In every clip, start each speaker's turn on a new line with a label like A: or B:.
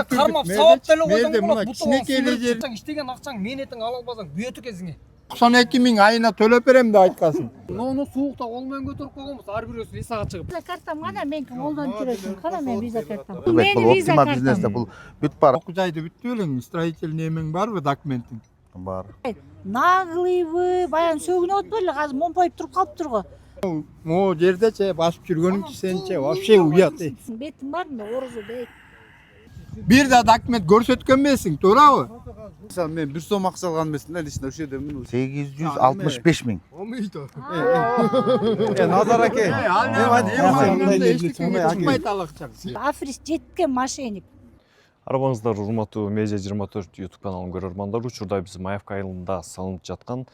A: Кармап сабап деле койсоң
B: мына
A: болот.
B: кичинекей жер
A: Иштеген акчаң менетиң ала албасаң бүйөт экенсиң.
B: 92 миң айына төлөп берем деп айткансың.
A: Муну суукта кол менен көтөрүп койгонбуз. Ар бирөөсү визага чыгып.
C: Виза картам кана меники колдон жүрөсүң. Кана мен виза картам.
D: Бул оптимал бизнесте бул бүт бар.
B: 9 айды бүттү белең, строительный эмең барбы, документиң?
D: Бар.
C: Наглыйбы, баягы сөгүнүп атпай эле азыр момпоюп туруп калыптыр го.
B: Могу жердечи басып жүргөнүңчү сенчи вообще уят.
C: Бетиң бармы, орозо дейт.
B: Бир да документ көрсөткөн эмессиң, туурабы?
E: Мисалы мен бир сом акча алган эмесмин да, лично ошол жердемин.
D: 865 миң.
E: Назар аке.
C: Африс жеткен мошенник.
F: Арбаңыздар урматтуу Медиа 24 YouTube каналынын көрөрмандары, учурда биз Маевка айылында салынып жаткан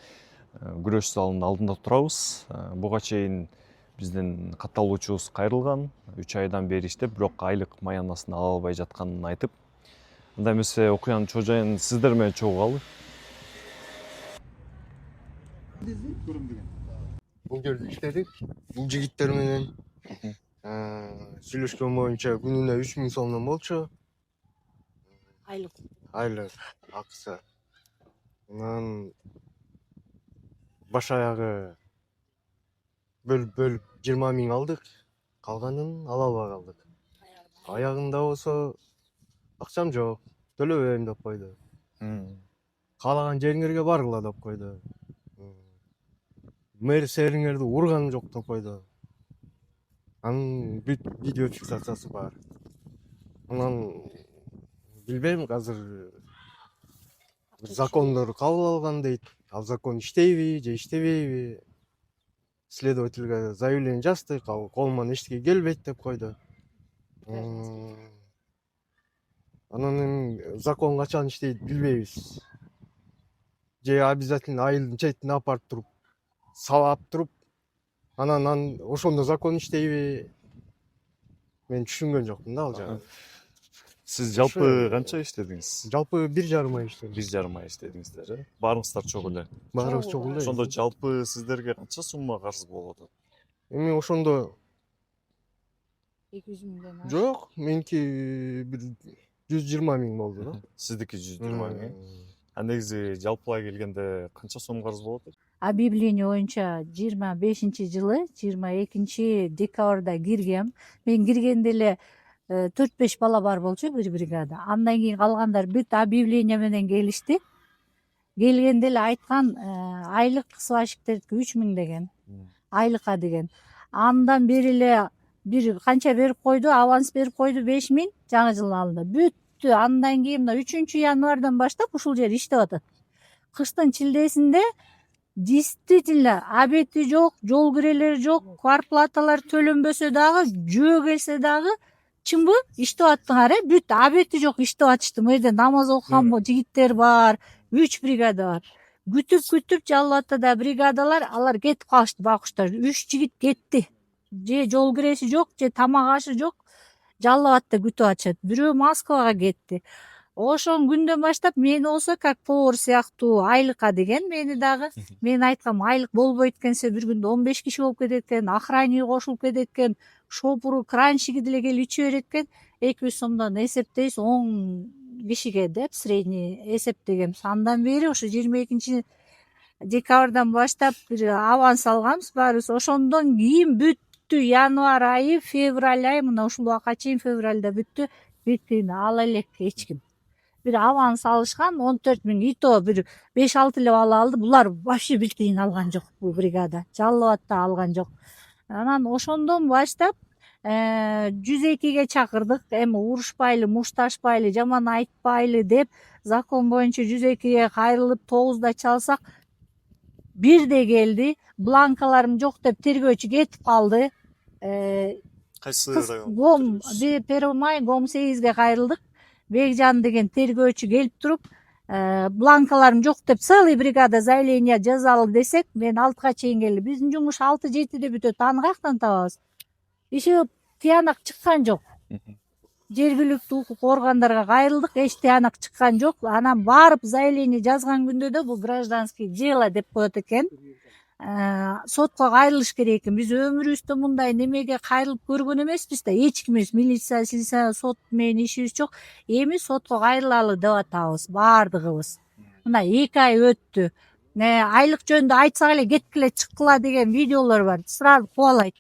F: күрөш залынын алдында турабыз. Буга чейин биздин катталуучубуз кайрылган, 3 айдан бери иштеп, бирок айлык маянасын ала албай жатканын айтып. Мындай эмесе окуянын чоо жайын сиздер менен чогуу
G: Бул жерде иштедик. Бул жигиттер менен сүйлөшкөн боюнча күнүнө 3000 сомдон болчу. Айлык акча. Анан баш аягы бөлүп 20 миң алдык. Калганын ала албай калдык. Аягында болсо акчам жок. Төлөбөйм деп койду. Каалаган жериңерге баргыла деп койду. Мэр сериңерди урганым жок деп койду. Анын бүт видео фиксациясы бар. Анан билбейм, азыр закондор кабыл алган дейт. Ал закон иштейби же иштебейби? Следовательге заявление жаздык, ал колуман эчтеке келбейт деп койду. Анан закон качан иштейт билбейбиз. Же обязательно айылдын четине апарып туруп, сабап туруп, анан ошондо закон иштейби? Мен түшүнгөн жокмун да ал жагын.
F: Сиз жалпы канча иштедиңиз?
G: Жалпы 1,5 ай иштедим.
F: 1,5 ай иштедиңиздер, э? Баарыңыздар чогуу эле.
G: Баарыбыз чогуу эле.
F: Ошондо жалпы сиздерге канча сумма карыз болуп атат?
G: Эми ошондо
C: 200 миңден.
G: жок, меники бир 120 миң болду да.
F: Сиздики 120 миң. А негизи жалпылай келгенде канча сом карыз болуп атат?
C: Объявление боюнча 25-жылы 22 декабрда киргем. Мен киргенде эле 4-5 бала бар болчу бир бригада. Андан кийин калгандар бүт объявление менен келишти. Келгенде эле айткан айлык сварщиктердики 3 миң деген. Айлыкка деген. Андан бери эле бир канча берип койду, аванс берип койду 5 миң жаңы жылдын алдында. Бүттү. Андан кийин мына 3-январдан баштап ушул жер иштеп атат. Кыштын чилдесинде действительно обети жок, жол кирелери жок, квартплаталар төлөнбөсө дагы, жөө келсе дагы чынбы иштеп аттыңар, бүт обети жок иштеп атышты. Мына жерде намаз окуган жигиттер бар, 3 бригада бар. Күтүп Жалал Атада бригадалар, алар кетип калышты бакуштар. 3 жигит кетти. Же жол киреси жок, же тамак ашы жок. Жалал Атада күтүп атышат. Бирөө Москвага кетти. Ошон күндөн баштап мени болсо как повар сыяктуу айлыкка деген мени дагы. Мен айткам, айлык болбойт экенсе бир күндө 15 киши болуп кетет экен, охранник кошулуп кетет экен, шопуру, кранщиги деле келип иче берет экен. 200 сомдон эсептейбиз 10 кишиге деп средний эсептегем. Андан бери ошо 22 декабрдан баштап бир аванс алганбыз баарыбыз. Ошондон кийин бүттү. Январь айы, февраль айы, мына ушул убакка чейин февралда бүттү. Бир тыйын ала элек эч ким. Бир аванс алышкан 14 миң, ито бир 5-6 эле бала алды. Булар вообще бир тыйын алган жок бул бригада. Жалал Атта алган жок. Анан ошондон баштап 102ге чакырдык. Эми урушпайлы, мушташпайлы, жаман айтпайлы деп закон боюнча 102ге кайрылып 9да чалсак бирде келди. Бланкаларым жок деп тергөөчү кетип калды.
F: Кайсы район?
C: Гом, Первомай, Гом 8ге кайрылдык. Бекжан деген тергөөчү келип туруп, бланкаларым жок деп целый бригада заявление жазалы десек, мен 6га чейин келди. Биздин жумуш 6-7де бүтөт. Аны каяктан табабыз? Иши тыянак чыккан жок. Жергиликтүү укук органдарга кайрылдык, эч тыянак чыккан жок. Анан барып заявление жазган күндө да бул гражданский дело деп коет экен. сотко кайрылыш керек экен. Биз өмүрүбүздө мындай немеге кайрылып көргөн эмеспиз да, эч ким эмес. Милиция, сот менен ишибиз жок. Эми сотко кайрылалы деп атабыз баардыгыбыз. Мына 2 ай өттү. Айлык жөнүндө айтсак эле кеткиле чыккыла деген видеолор бар. Сразу кубалайт.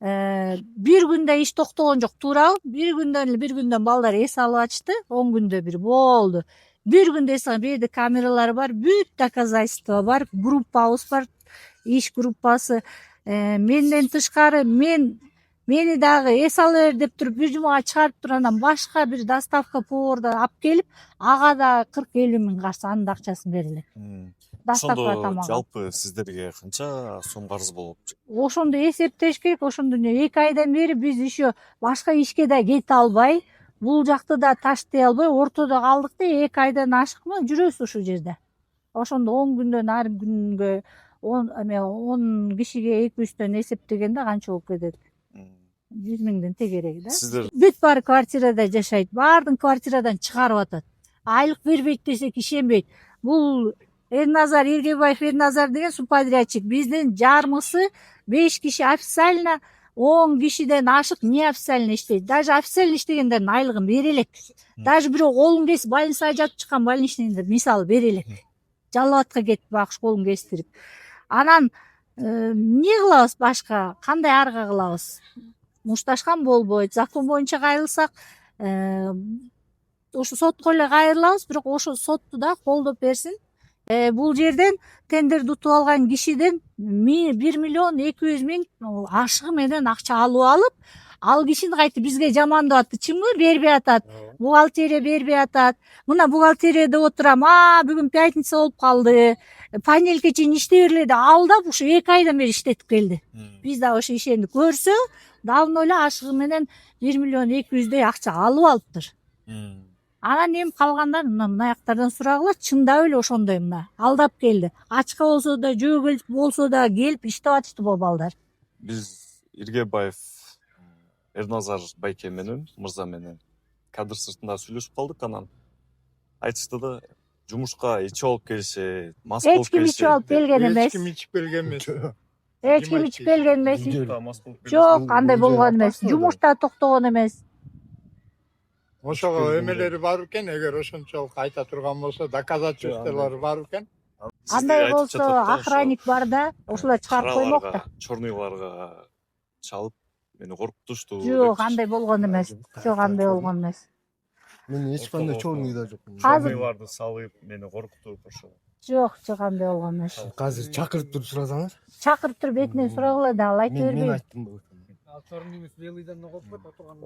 C: Бир күндө иш токтогон жок, туурабы? Бир күндөн балдар эс алып ачты. 10 күндө бир болду. Бир күндө эс алып, бул камералар бар, бүт доказательство бар, группабыз бар, иш группасы. Менден тышкары мени дагы эс ала бер деп туруп бир жумага чыгарып туруп, анан башка бир доставка поварда алып келип, ага да 40-50 миң каршы анын да акчасын берилет. Доставка
F: Ошондо
C: тамагы.
F: жалпы сиздерге канча сом карыз болуп?
C: Ошондо эсептеш керек. Ошондо 2 айдан бери биз еще башка ишке да кете албай, бул жакты да таштый албай ортодо калдык да 2 айдан ашыкмы жүрөбүз ушул жерде. Ошондо 10 күндөн ар күнгө 10 кишиге 200дөн эсептегенде канча болуп кетет? 100 миңден тегерек да.
F: Сиздер
C: Бүт баары квартирада жашайт. Баардын квартирадан чыгарып атат. Айлык бербейт десек ишенбейт. Бул Эрназар Эргебаев деген субподрядчик. Биздин жармысы 5 киши официально, 10 кишиден ашык неофициально иштейт. Даже официально иштегендердин айлыгын бере элек. Даже бирөө колун кесип больницага жатып чыккан больничныйдер мисалы бере элек. Жалбатка кетип акш колун кестирип. Анан эмне кылабыз башка? Кандай арга кылабыз? Мушташкан болбойт. Закон боюнча кайрылсак, ошо сотко эле кайрылабыз, бирок ошо сотту да колдоп берсин. Бул жерден тендерди утуп алган кишиден 1 миллион 200 миң ашыгы менен акча алып, ал кишини кайтып бизге жамандап атты. Чынбы? Бербей атат. Бухгалтерия бербей атат. Мына бухгалтерияда отурам. Бүгүн пятница болуп калды. Понедельникке чейин иштей берле деп алдап, ушу 2 айдан бери иштетип келди. Биз да ошо ишенди. Көрсө, давно эле ашыгы менен 1 миллион 200дөй акча алып алыптыр. Анан эми калгандар мына жактардан сурагыла, чындап эле ошондой мына алдап келди. Ачка болсо да, жөө болсо да келип иштеп атышты бул балдар.
F: Биз Эргебаев Эрназар байке менен, мырза менен кадр сыртында сүйлөшүп калдык, анан айтышты да жумушка ичип алып келишет, мас болуп
C: Эч ким ичип алып келген эмес.
B: Эч ким ичип келген эмес.
C: Эч ким ичип келген эмес. Жок, андай болгон эмес. Жумуш да токтогон эмес.
B: Ошого эмелери бар экен, эгер ошончолук айта турган болсо, доказательстволору бар экен.
C: Андай болсо охранник бар да, ошолор чыгарып коймок да.
F: Чорныйларга чалып мени коркутушту.
C: Жок, андай болгон эмес. Жок, андай болгон эмес.
G: Мен эч кандай чорный да жок.
F: Чорныйларды салып мени коркутуп ошо.
C: Жок, андай болгон эмес.
G: Азыр чакырып туруп сурасаңыз.
C: Чакырып туруп бетинен сурагыла да, ал айта
G: Мен
C: бербейт.
G: айттым бул.
A: Чорный эмес, белыйдан коркпойт отурган.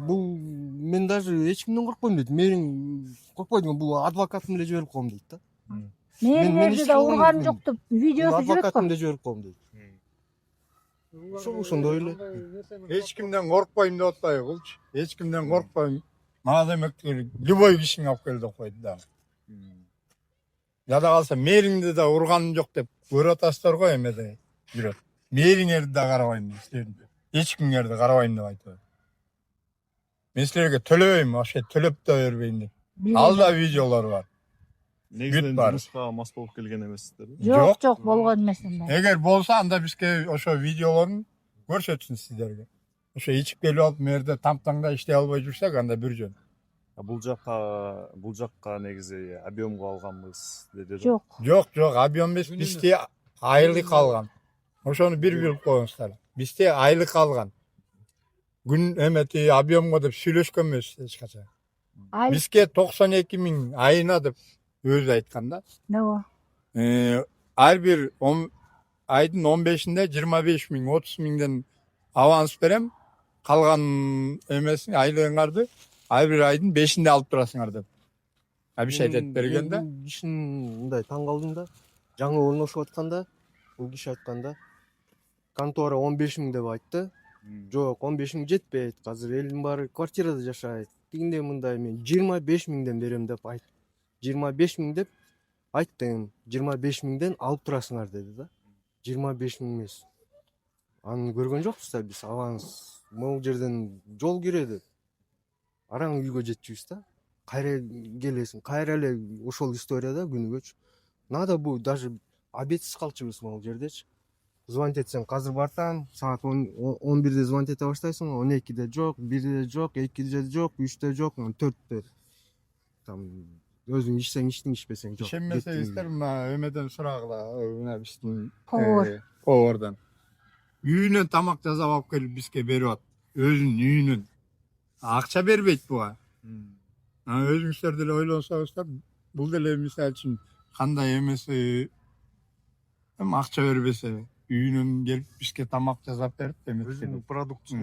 G: Бул мен даже эч кимден коркпойм дейт. Мээриң коркпойт, бул адвокатым эле жиберип коем дейт да.
C: Мээрилерди да урган жок деп видеосу жүрөт
G: Адвокатым
C: го.
G: эле жиберип коем дейт. Ошондой эле.
B: Эч кимден коркпойм деп атпайбы булчу? Эч кимден коркпойм. Мага демек любой кишиңи алып кел деп койду да. Жада калса мээриңди да урганым жок деп көрүп атасыздар го эмеде жүрөт. Мээриңерди да карабайм дейм. Эч кимдерди карабайм деп айтып. Мен силерге төлөбөйм, вообще төлөп да бербейм деп. Ал да видеолор бар.
F: Негизинен
B: бар.
F: жумушка мас болуп келген эмессиздер.
C: Жок, жок, болгон эмес андай.
B: Эгер болсо анда бизге ошо видеолорун көрсөтсүн сиздерге. Ошо ичип келип алып мерде тамтаңда иштей албай жүрсөк анда бир жөн.
F: Бул жакка негизи объемго алганбыз деди.
C: Жок.
B: Жок, объем эмес, бизде айлык алган. Ошону бир билип коюңуздар. Бизде айлык алган. Күн эмети объемго деп сүйлөшкөн эмес эч качан. Бизге 92 миң айына деп өзү айткан да. Ар бир айдын 15-inde 25 миң, 30 миңден аванс берем. Калган эмесин айлыгыңарды ар бир айдын 5-inde алып турасыңар деп. Абишет бергенде.
G: Кишин мындай таң калдым да. Жаңы орношуп атканда, бул киши айтканда контора 15 миң деп айтты. Жок, 15 миң жетпейт. Азыр элдин баары квартирада жашайт. Тигиндей мындай мен 25 миңден берем деп айт. 25 миң деп айттым. 25 миңден алып турасыңар деди да. 25 миң эмес. Аны көргөн жокпуз да биз. Аванс могул жерден жол кирет. Араң үйгө жетчүбүз да. Кайра келесиң. Кайра эле ошол историяда күнүгөчү. Надо бу даже обедсиз калчубуз могул жердечи. звонить этсең азыр бартам, саат 11-де звонить эте баштайсың, 12-де жок, 1-де жок, 2-де жок, 3-те жок, 4-те. Там өзүң ишсең иштиң, ишпесең жок.
B: Ишенмесеңиздер мына өмөдөн сурагыла, мына биздин
C: Повар.
B: повардан. Үйүнөн тамак жасап алып келип бизге берип атат. Өзүнүн үйүнөн. Акча бербейт буга. Өзүңүздөр деле ойлонсоңуздар, бул деле мисалы үчүн кандай эмеси акча бербесе, үйүнөн келип бизге тамак жасап берип
G: Өзүнүн продуктусун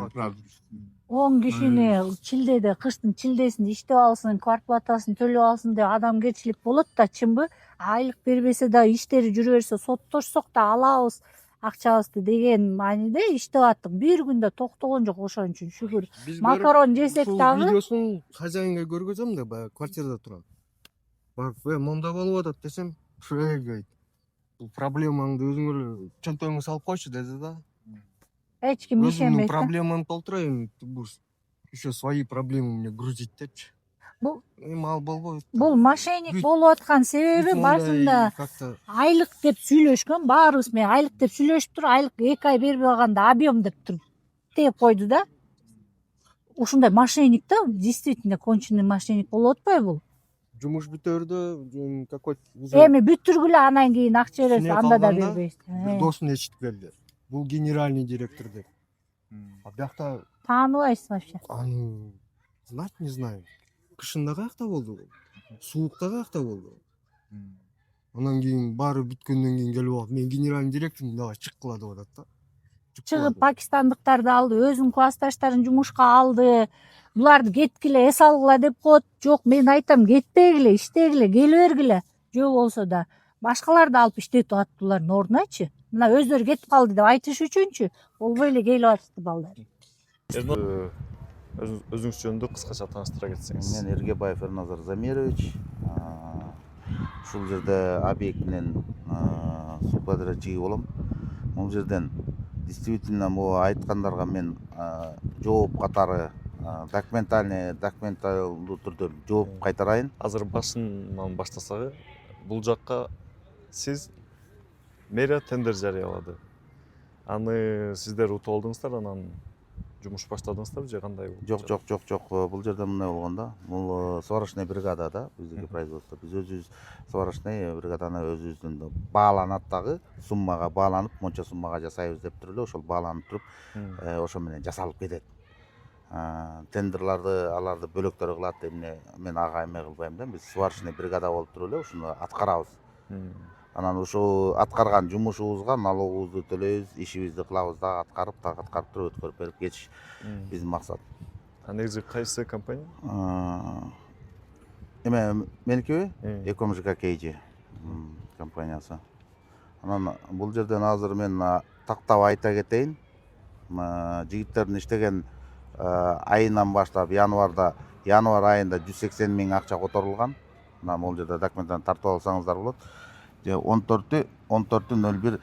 C: 10 кишини чилдеде, кыштын чилдесинде иштеп алсын, квартплатасын төлөп алсын деп адамгерчилик болот да, чынбы? Айлык бербесе да иштери жүрө берсе, соттошсок да алабыз акчабызды деген мааниде иштеп аттык. Бир күндө токтогон жок, ошон үчүн шүгүр. Макарон жесек дагы
G: видеосун хозяинге көргөзөм да, баягы квартирада турат. Барып, монда болуп атат десем, дейт. Бул проблемаңды өзүң эле чөнтөгүңө салып койчу деди да.
C: эч ким
G: Өзүмдүн
C: ишенбейт.
G: проблемамды толтурайын, еще свои проблемы мне грузить депчи.
C: Бул
G: Ал болбойт.
C: бул мошенник болуп аткан себеби башында
G: как-то
C: айлык деп сүйлөшкөн, баарыбыз мен айлык деп сүйлөшүп туруп, айлык 2 ай бербей калганда объем деп туруп тээп койду да. Ушундай мошенник да, действительно конченый мошенник болуп атпайбы бул?
G: жумуш бүтөрдө какой-то
C: Эми бүттүргүлө анан кийин акча бересиз,
G: Сине
C: анда да
G: калганда
C: бербейсиз.
G: бир досун ээрчитип келди. Бул генеральный директор деп. А биякта
C: Тааныбайсыз вообще.
G: аны знать не знаю. Кышында каякта болду? Суукта каякта болду? Анан кийин баары бүткөндөн кийин келип алып, мен генеральный директормун, давай чык кыла деп атат да.
C: Чыгып пакистандыктарды алды, өзүнүн классташтарын жумушка алды. Буларды кеткиле, эс алгыла деп коет. Жок, мен айтам, кетпегиле, иштегиле, келе бергиле. Жок болсо да башкаларды алып иштетип атты булардын ордуначы. Мына өздөрү кетип калды деп айтыш үчүнчү болбой эле келип атышты балдар.
F: Өзүңүз жөнүндө кыскача тааныштыра кетсеңиз.
D: Мен Эргебаев Эрназар Замирович. Ушул жерде объект менен субподрядчиги болом. Бул жерден действительно бул айткандарга мен жооп катары документалдуу түрдө жооп кайтарайын.
F: Азыр башынан баштасак, бул жакка сиз мэрия тендер жарыялады. Аны сиздер утуп алдыңыздар, анан жумуш баштадыңыздарбы же кандай болду?
D: Жок. Бул жерде мындай болгон да. Бул сварочный бригада да, биздики производство. Биз өзүбүз сварочный бригаданы өзүбүздүн бааланат дагы, суммага бааланып, монча суммага жасайбыз деп туруп эле ошол бааланып туруп, ошо менен жасалып кетет. Тендерларды аларды бөлөктөр кылат, эмне мен ага эме кылбайм да. Биз сварочный бригада болуп туруп эле ушуну аткарабыз. Анан ушул аткарган жумушубузга налогубузду төлөйбүз, ишибизди кылабыз да, аткарып туруп өткөрүп берип кетиш биздин максат.
F: Негизи кайсы компания?
D: Эме меникиби? Экомжк KG компаниясы. Анан бул жерден азыр мен тактап айта кетейин. Жигиттердин иштеген айынан баштап январ айында 180 миң акча которулган. Мына бул жерде документтен тартып алсаңыздар болот. 14/01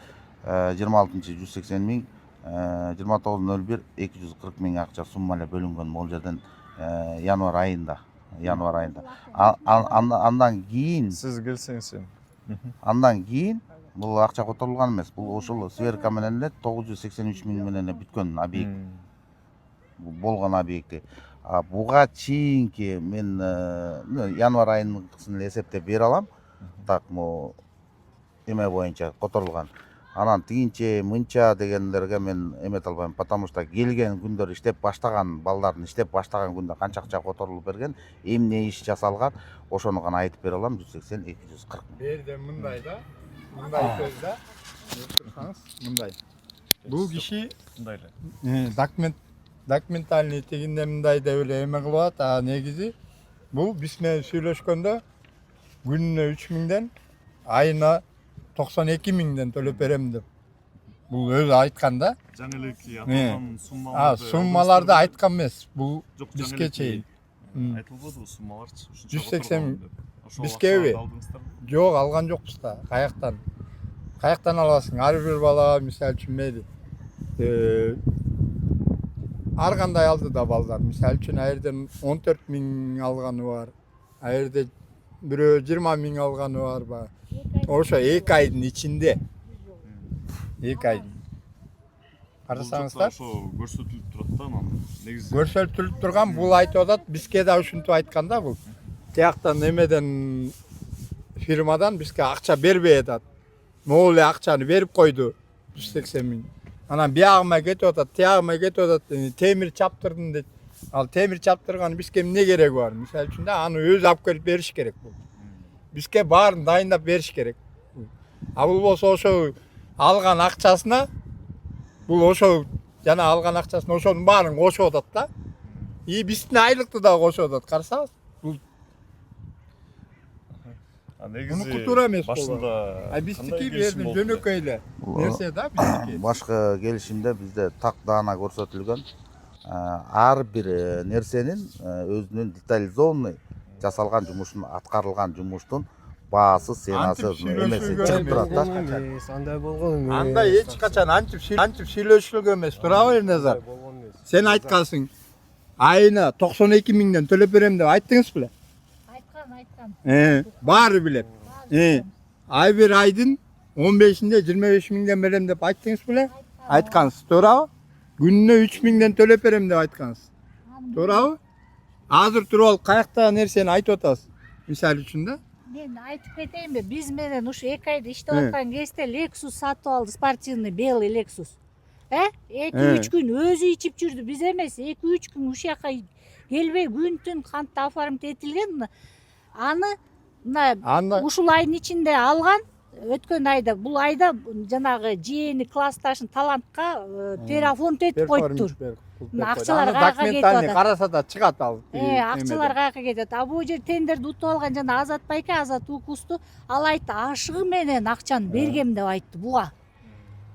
D: 26 180 миң, 29/01 240 миң акча сумма эле бөлүнгөн бул жерден январ айында. Андан кийин
F: Сиз келсеңиз.
D: Андан кийин бул акча которулган эмес. Бул ошол сверка менен эле 983 миң менен эле бүткөн объект. Болгон объекти. Буга чейинки мен январ айынысын эле эсептеп бере алам. Так, эме боюнча которулган. Анан тигинче мынча дегендерге мен эмете албайм, потому что келген күндөр иштеп баштаган балдардын иштеп баштаган күндө канча акча которулуп берген, эмне иш жасалган, ошону гана айтып бере алам. 180 240.
B: Берде мындай да. Мындай сөз да. Турсаңыз, мындай. Бул киши
F: Мындай эле.
B: документальный тегинде мындай деп эле эме кылып атат. Негизи бул биз менен сүйлөшкөндө күнүнө 3 миңден, айына 92 миңден төлөп берем деп. Бул өзү айткан да.
F: Жаңы элеки аталган
B: Суммаларды айткан эмес. Бул бизге чейин.
F: Айтылбады суммаларчы.
B: 180 бизгеби? Жок, алган жокпуз да. Каяктан аласың? Ар бир бала мисалы үчүн мейли. Ар кандай алды да балдар. Мисалы үчүн айерден 14 миң алганы бар. Айерде бирөө 20 миң алганы бар. Ошо 2 айдын ичинде. 2 айдын. Карасаңыздар,
F: ошо көрсөтүлүп турат да анан негизи.
B: көрсөтүлүп турган бул айтып атат, бизге да ушинтип айтканда бул. Тияктан немеден фирмадан бизге акча бербей атат. Могул эле акчаны берип койду 180 миң. Анан биягыма кетип атат, тиягыма кетип атат, темир чаптырдым дейт. Ал темир чаптырган бизге эмне кереги бар? Мисалы үчүн да аны өзү алып келип бериш керек бул. Бизге баарын дайындап бериш керек. А бул болсо ошо алган акчасына бул ошо жана алган акчасын ошонун баарын кошуп атат да. И биздин айлыкты да кошуп атат. Карасаңыз, бул мунуку туура эмес болду.
F: Башында
B: А биздики жерде жөнөкөй эле нерсе да биздики.
D: Башкы келишимде бизде так даана көрсөтүлгөн. Ар бир нерсенин өзүнүн детализованный жасалган жумушун, аткарылган жумуштун баасы, ценасы, эмеси чыгып турат да.
G: Андай болгон эмес.
B: Анда эч качан антип сүйлөшүлгөн эмес. Туурабы Эрназар? Сен айткансың. Айына 92 миңден төлөп берем деп айттыңыз беле?
C: Айткан.
B: Баары билет. Ай бир айдын 15-inde 25 миңден берем деп айттыңыз беле? Айткансыз, туурабы? Күнүнө 3 миңден төлөп берем деп айткансыз. Туурабы? Азыр туруп алып каяктагы нерсени айтып атасыз. Мисалы үчүн да.
C: Мен айтып кетейинби, биз менен ушу 2 айда иштеп аткан кезде Lexus сатып алды, спортивный белый Lexus. 2-3 күн өзү ичип жүрдү, биз эмес. 2-3 күн ушул жака келбей күн-түн кантип оформить этилген. Аны мына ушул айдын ичинде алган. Өткөн айда, бул айда жанагы жээни классташын талантка переоформить этип коюптур. Акчалар каяка кетип атат.
B: Караса да чыгат ал.
C: Акчалар каяка кетип атат. А бул жер тендерди утуп алган жана Азат байке, Азат укусту, ал айтты, ашыгы менен акчаны бергем деп айтты буга.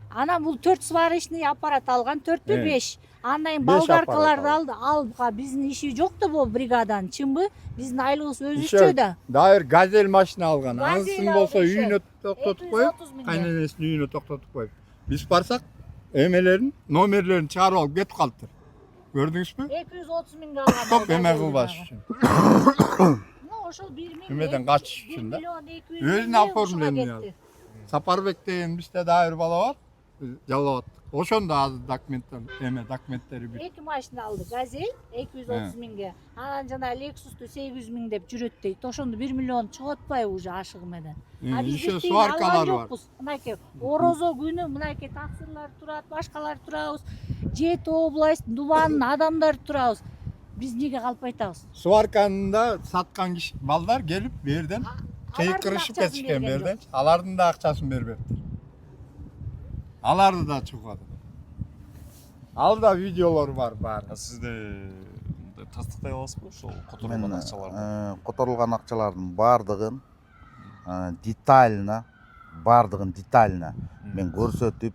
C: Анан бул 4 сварочный аппарат алган, 4-5. Андан кийин болгаркаларды алды. Алга биздин иши жок да бул бригаданын, чынбы? Биздин айлыгыбыз өзүчө да.
B: Дайыр газель машина алган. Анысын болсо үйүнө токтотуп коюп,
C: 230 миң.
B: кайненесинин үйүнө токтотуп коюп. Биз барсак, эмелерин, номерлерин чыгарып алып кетип калыптыр. Көрдүңүзбү?
C: 230 миңге алган.
B: Топ эме кылбаш үчүн.
C: Ошол 1 миң.
B: Эмеден качыш үчүн да. Өзүнө оформление. Сапарбек деген бизде дайыр бала бар. Жалап аттык. Ошондо азыр документтери бир.
C: 2 машина алды. Газель 230 миңге. Анан жана Lexus'tu 800 миң деп жүрөт дейт. Ошондо 1 миллион чыгып атпайбы уже ашыгы менен.
B: Ишо сваркалар бар.
C: Мынакей орозо күнү мынакей таксирлар турат, башкалар турабыз. Жети область, Дубанын адамдары турабыз. Биз эмнеге калп айтабыз?
B: Сварканында саткан киши балдар келип берден кыйкырышып кетишкен берден. Алардын да акчасын бербептир. Аларды да чыгат. Ал да видеолор бар баары.
F: Сизде тастыктай аласызбы ошол которулган акчаларды?
D: Которулган акчалардын баардыгын детально мен көрсөтүп,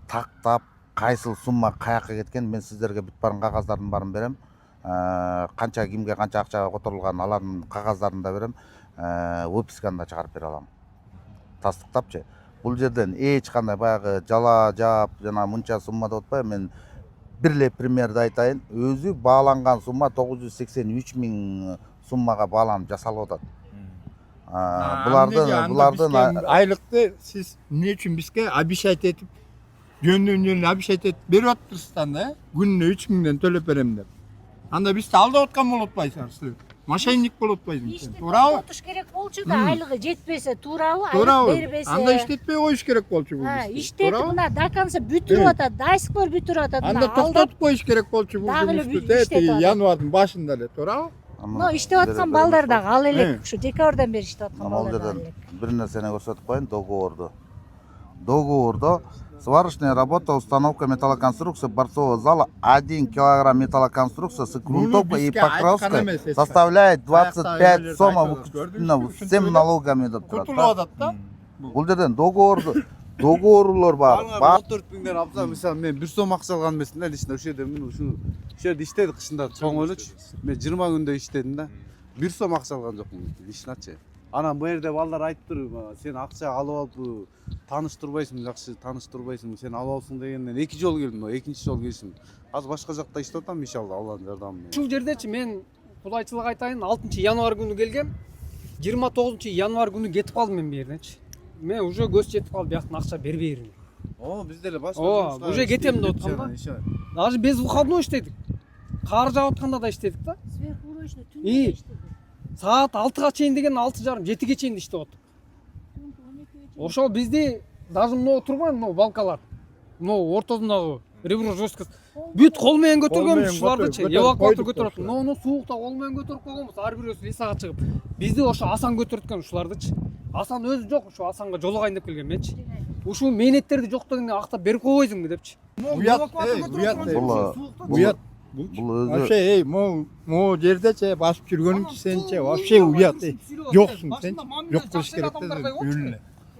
D: тактап, кайсыл сумма каяка кеткен мен сиздерге бүт барын кагаздардын баарын берем. Канча кимге канча акча которулган алардын кагаздарын да берем. Выписканы да чыгарып бере алам. Тастыктапчы. Бул жерден эч кандай баягы жала жаап жана мынча сумма деп атпайм. Мен бир эле примерди айтайын. Өзү бааланган сумма 983 миң суммага бааланып жасалып атат. Булардын
B: айлыкты сиз эмне үчүн бизге обещать этип, жөндөн обещать этип берип атыптырсыздар да, күнүнө 3 миңден төлөп берем деп. Анда бизди алдап аткан болуп атпайсыңар силер. Мошенник болуп атпайсыңар. Туурабы?
C: Токтош керек болчу да, айлыгы жетпесе туурабы,
B: айлык
C: бербесе.
B: Анда иштетпей коюш керек болчу бул.
C: Иштетип мына до конца бүтүрүп атат, до сих пор бүтүрүп атат.
B: Анда токтотуп коюш керек болчу бул жумушту. Январдын башында эле, туурабы?
C: Но иштеп аткан балдар да ал элек, ушу декабрдан бери иштеп аткан балдар да элек.
D: Бир нерсени көрсөтүп коеюн, договордо сварочная работа, установка металлоконструкции борцового зала 1 килограмм металлоконструкции с грунтовкой и покровской составляет 25 сомов всем налогами деп турат.
B: Кутулуп атат да.
D: Бул жерден договорлор бар.
E: 14 миңден алса, мисалы мен 1 сом акча алган эмесмин да, лично ошол жерде мен ушул жерде иштедик кышында чоң элечи. Мен 20 күндө иштедим да. 1 сом акча алган жокмун личночи. Анан бу жерде балдар айтыптыр, сен акча алып алып тааныштырбайсың, жакшы тааныштырбайсың, сен алып алсың дегенден 2 жолу келдим, 2-чи жолу келишим. Азыр башка жакта иштеп атам, иншалла Алланын жардамы менен.
A: Ушул жердечи мен кулайчылык айтайын, 6-январь күнү келгем. 29-январь күнү кетип калдым мен бу жерденчи. Мен уже көз жетип калды, бияктан акча бербейм.
E: Бізде эле башка.
A: Ооба, уже кетем деп аткам да. Даже без выходной иштедик. Кар жаап атканда да иштедик да.
C: Сверхурочный
A: И.
C: түндө иштеди.
A: Саат 6га чейин деген 6:30, 7ге чейин иштеп аттык. Ошол бизди даже мынау турбайбы, мынау балкалар. Мынау ортосундагы ребро жесткость. Бүт кол менен көтөргөнбүз ушулардычы. Эвакуатор көтөрөт. Муну суукта кол менен көтөрүп койгонбуз. Ар бирөөсү лисага чыгып. Бизди ошо Асан көтөрткөн ушулардычы. Асан өзү жок, ушу Асанга жолугайын деп келген менчи. Ушул мээнеттерди жок дегенде актап берип койбойсуңбу депчи.
B: Уят, уят.
D: Бул өзү
B: Вообще, могу жердечи басып жүргөнүңчү сенчи вообще уят. Жоксуң сен. Жок болуш керек да. Үлүнө.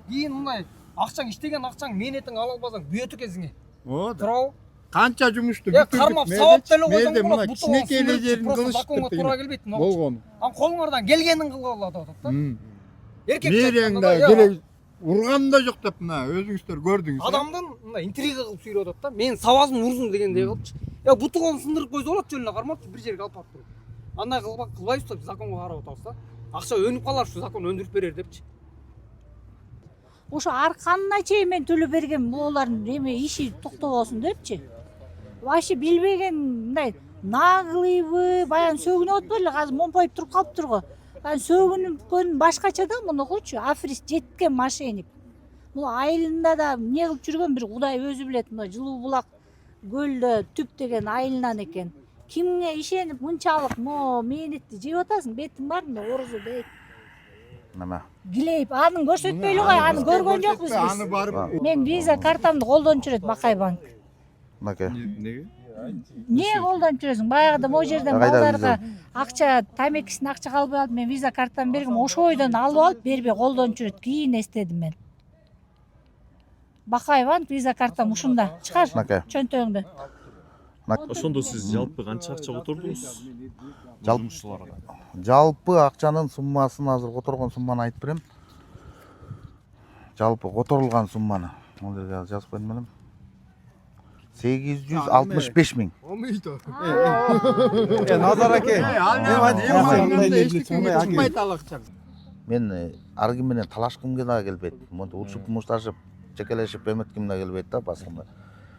A: Кийин мындай акчаң иштеген акчаң мээнетиң ала албасаң бүйөт экенсиң.
B: Ооба.
A: Туурабы?
B: Канча жумушту
A: Кармап сабап деле койсоң
B: мына кичинекей эле жерин
A: законго туура келбейт.
B: болгону.
A: Ан колуңардан келгенин кылып алат атат да.
B: Мерең да керек урган да жок деп мына өзүңүздөр көрдүңүз.
A: Адамдын мындай интрига кылып сүйрөп атат да. Менин сабазым урзун дегендей кылыпчы. Я буту колун сындырып койсо болот, жөн эле кармапчы бир жерге алып барып туруп. Андай кылбайбыз да, законго карап атабыз да. Акча өнүп калар, ушу закон өндүрүп берер депчи.
C: Ошо арканына чейин мен төлөп бергем, булардын эме иши токтобосун депчи. Вообще билбеген мындай наглыйбы, баягы сөгүнүп атпай эле азыр момпайып туруп калыптыр го. Анан сөгүнүпкөн башкача да мунукучу, африст жеткен мошенник. Бул айылында да эмне кылып жүргөн бир Кудай өзү билет. Мына Жылуу булак көлдө түп деген айылынан экен. Кимге ишенип мынчалык мээнетти жеп атасың? Бетиң бармы? Орозо бет.
D: неме?
C: Гилейп, анын көрсөтпөйлү кой, аны көргөн жокпуз
B: Аны
C: биз.
B: барып
C: Мен виза картамды колдонуп жүрөт Бакай банк.
D: Мынакей.
C: Не колдонуп жүрөсүң? Баягыда могу жерден
D: Кайда
C: балдарга акча, тамекисин акча калбай алып, мен виза картамды бергем, ошойдон алып алып бербей колдонуп жүрөт. Кийин эстедим мен. Бакай банк виза картам ушунда. Чыгар
D: Мынакей.
C: чөнтөгүңдү.
F: Ошондо сиз жалпы канча акча котордуңуз?
D: Жумушчуларга. Жалпы акчанын суммасын азыр которгон сумманы айтып берем. Жалпы которулган сумманы. Бул жерге жазып койдум элем. 865 миң.
E: Назар аке.
D: Мен ар ким менен талашкым да келбейт. Монтип урушуп мушташып, чекелешип эметким да келбейт да басында.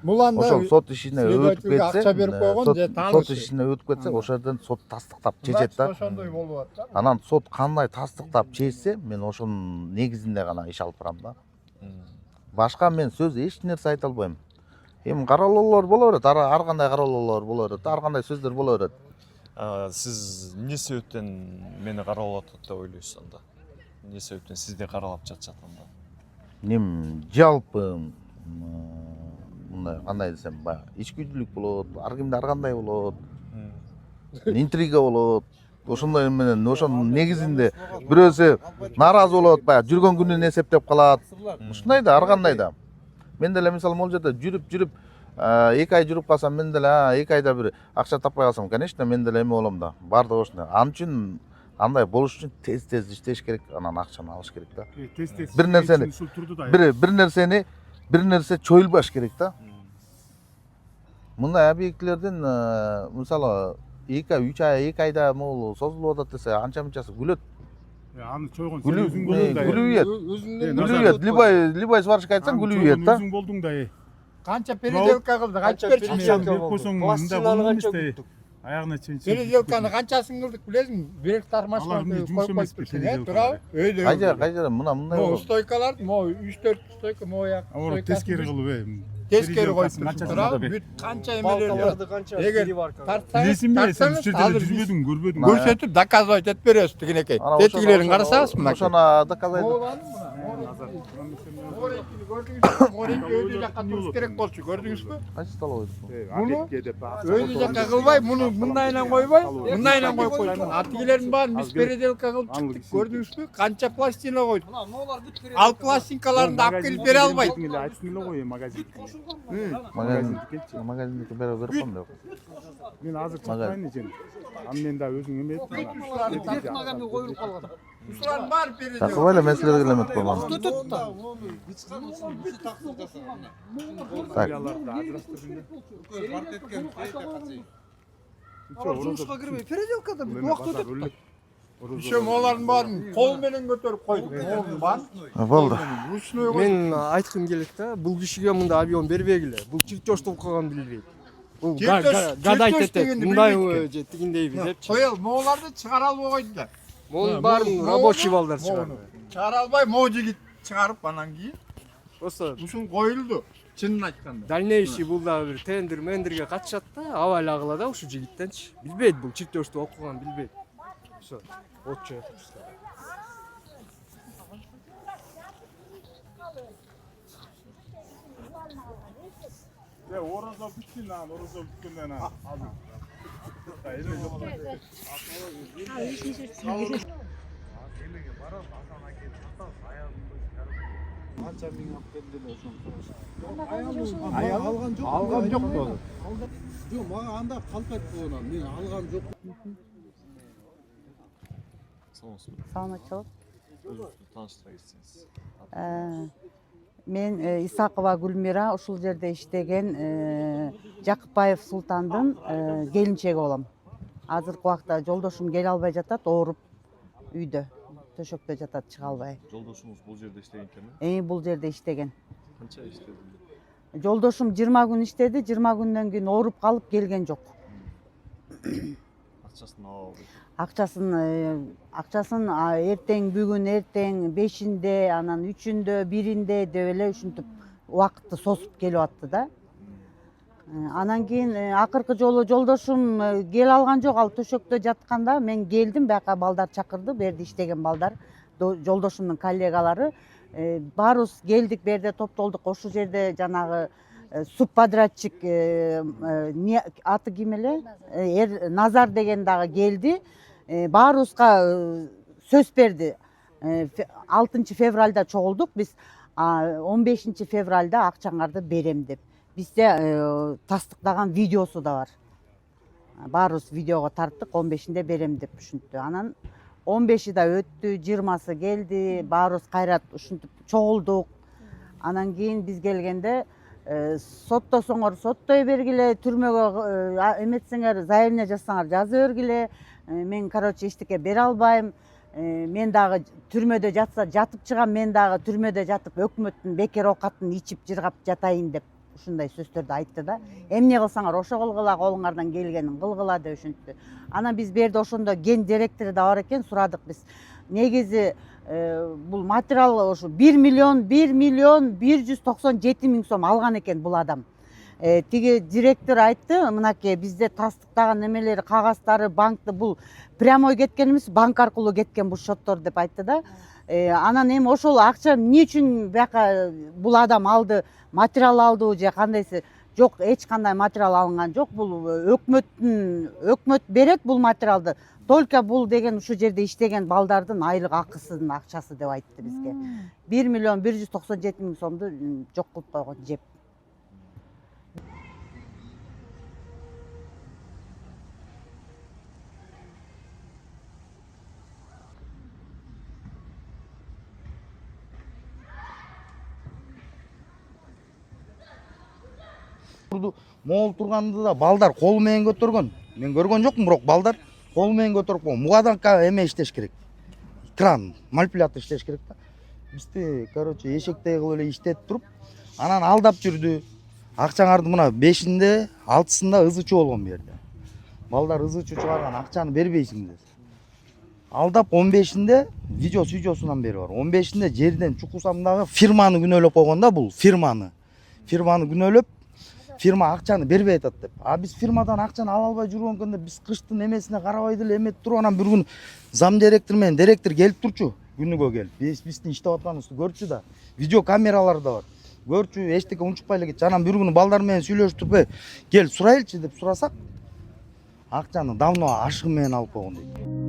B: Муланда
D: Ошол сот ишине өтүп кетсе,
B: акча берип койгон же
D: сот ишине өтүп кетсе, ошол жерден сот тастыктап чечет да.
B: Ошондой болуп атат.
D: Анан сот кандай тастыктап чечсе, мен ошонун негизинде гана иш алып барам да. Башка мен сөз эч нерсе айта албайм. Эми кароолоолор боло берет, ар кандай кароолоолор боло берет, ар кандай сөздөр боло берет.
F: Сиз эмне себептен мени каралап атат деп ойлойсуз анда? Эмне себептен сизди каралап жатышат анда?
D: Нем жалпы мындай кандай десем, баягы ичкүчүлүк болот, ар кимде ар кандай болот. Интрига болот. Ошондой менен ошонун негизинде бирөөсү нааразы болот, баягы жүргөн күнүн эсептеп калат. Ушундай да ар кандай да. Мен деле мисалы могул жерде жүрүп 2 ай жүрүп калсам, мен деле 2 айда бир акча таппай калсам, конечно, мен деле эме болом да. Бардыгы ошондой. Ал үчүн андай болуш үчүн тез иштеш керек, анан акчаны алыш керек да. Бир нерсени бир нерсе чоюлбаш керек да. Мындай объектилерден мисалы 2 ай, 3 ай, 2 айда могул созулуп атат десе, анча мынчасы күлөт.
H: Аны чойгон
D: Күлүйт. Любой сварщик айтсаң күлүйт да.
H: Өзүң болдуң да.
B: Канча переделка кылдык, айтып берчи.
H: Берип койсоң мындай болмойт да. Аягына чейин.
B: Переделканы канчасын кылдык билесиңби? Бирек тармашканы коюп койсуң, туурабы? Өйдө.
D: Кайда мындай
B: Могу стойкалар, могу 3-4 стойка могу
H: Оор тескери кылып
B: тескери коюп туурабы? Бүт канча эмелер бар. Эгер тартсаңыз,
H: жүрбөдүң, көрбөдүң.
B: көрсөтүп доказывать этип беребиз тигинекей. Тетигилерин карасаңыз мына.
D: Ошону доказать.
B: Өйдө жакка туруш керек болчу, көрдүңүзбү?
D: Кайсы столовый?
B: Муну өйдө жакка кылбай, муну мындайынан койбой, мындайынан коюп койсун. Атигилердин баарын биз переделка кылып чыктык, көрдүңүзбү? Канча пластина койдук. Ал пластинкаларды алып келип бере албайт.
H: Айтсын эле кой магазин.
D: Магазиндеки берип коем деп.
H: Мен азыр чакырайын экен. Аны мен да өзүң эме
B: Ушулардын баары переделка.
D: Чакырбай эле мен силерге эле эмет койгон.
A: Жумушка кирбей переделкада бир убакыт өтөт да.
B: Ишем олардын баарын кол менен көтөрүп койдук. Моунун баарын
D: Болду.
B: ручной
G: Мен айткым келет да, бул кишиге мындай авион бербегиле. Бул чиркөөчтү окуган билбейт. Бул гадайт этет, мындай же тигиндейби депчи.
B: коел моуларды чыгара албай койду да.
G: Могул баарын рабочий балдар чыгарып.
B: Чыгара албай могу жигит чыгарып анан кийин
G: Просто
B: ушун коюлду. Чынын айтканда.
G: дальнейший бул дагы бир тендер мендерге катышат да, абал агыла да ушу жигиттенчи. Билбейт бул чиркөөчтү окуган билбейт. Всё. Отчо этиштер.
H: Ораза бүткөн анан ораза бүткөндөн анан.
B: Алган жок болду.
E: Жок, мага анда калп айтты онан. Мен алгам жок.
C: Саламатчылык.
F: Өзүңүздү тааныштыра кетсеңиз.
C: Мен Исакова Гүлмира, ушул жерде иштеген Жакыпбаев Султандын келинчеги болом. Азыркы убакта жолдошум келе албай жатат, ооруп үйдө, төшөктө жатат, чыга албай.
F: Жолдошуңуз бул жерде иштеген экенби?
C: Бул жерде иштеген.
F: Канча иштеди?
C: Жолдошум 20 күн иштеди, 20 күндөн кийин ооруп калып келген жок.
F: Акчасын ала албайт.
C: Акчасын эртең бүгүн, эртең 5-inde, анан 3-ünde, 1-inde деп эле ушинтип убакытты созуп келип атты да. Анан кийин акыркы жолу жолдошум келе алган жок, ал төшөктө жатканда мен келдим, бияка балдар чакырды, бу жерде иштеген балдар, жолдошумдун коллегалары. Баарыбыз келдик, бу жерде топтолдук, ошол жерде жанагы субподрядчик аты ким эле? Назар деген дагы келди. Баарыбызга сөз берди. 6 февралда чогулдук биз, 15 февралда акчаңарды берем деп. Бизде тастыктаган видеосу да бар. Баарыбыз видеого тарттык, 15-inde берем деп ушинтти. Анан 15-и да өттү, 20-сы келди, баарыбыз кайрат ушинтип чогулдук. Анан кийин биз келгенде соттосоңор соттой бергиле, түрмөгө эметсеңер, заявление жазсаңар жаза бергиле. Мен, короче, эчтеке бере албайм. Мен дагы түрмөдө жатса жатып чыгам, мен дагы түрмөдө жатып өкмөттүн бекер оокатын ичип жыргап жатайын деп ушундай сөздөрдү айтты да. Эмне кылсаңар ошо кылгыла, колуңардан келгенин кылгыла деп ушинтти. Анан биз бу жерде ошондо ген директору да бар экен, сурадык биз. Негизи бул материал ошо 1 миллион 197 миң сом алган экен бул адам. Тиги директор айтты, мынакей бизде тастыктаган немелери, кагаздары, банкты бул прямой кеткен эмес, банк аркылуу кеткен бул счеттор деп айтты да. Анан эми ошол акча эмне үчүн бияка бул адам алды, материал алдыбы же кандайсы? Жок, эч кандай материал алынган жок. Бул өкмөт берет бул материалды. Только бул деген ушу жерде иштеген балдардын айлык акысынын акчасы деп айтты бизге. 1 миллион 197 миң сомду жок кылып койгон жеп.
D: Могул турганда да балдар кол менен көтөргөн. Мен көргөн жокмун, бирок балдар кол менен көтөрүп койгон. Мугадан эме иштеш керек. Кран, манипулятор иштеш керек да. Бизди, короче, эшектей кылып эле иштетип туруп, анан алдап жүрдү. Акчаңарды мына 5-inde, 6-сында ызычуу болгон бу жерде. Балдар ызычуу чыгарган акчаны бербейсиң деп. Алдап 15-inde видеосунан бери бар. 15-inde жерден чукусам дагы фирманы күнөөлөп койгон да, бул фирманы. Фирманы күнөөлөп фирма акчаны бербей атат деп. Биз фирмадан акчаны ала албай жүргөнгөндө биз кыштын эмесине карабай деле эметип туруп, анан бир күн зам директор менен директор келип турчу, күнүгө келип. Биздин иштеп атканыбызды көрчү да. Видео камералар да бар. Көрчү, эчтеке унчукпай эле кетчү. Анан бир күнү балдар менен сүйлөшүп туруп, кел сурайлычы деп сурасак, акчаны давно ашыгы менен алып койгон дейт.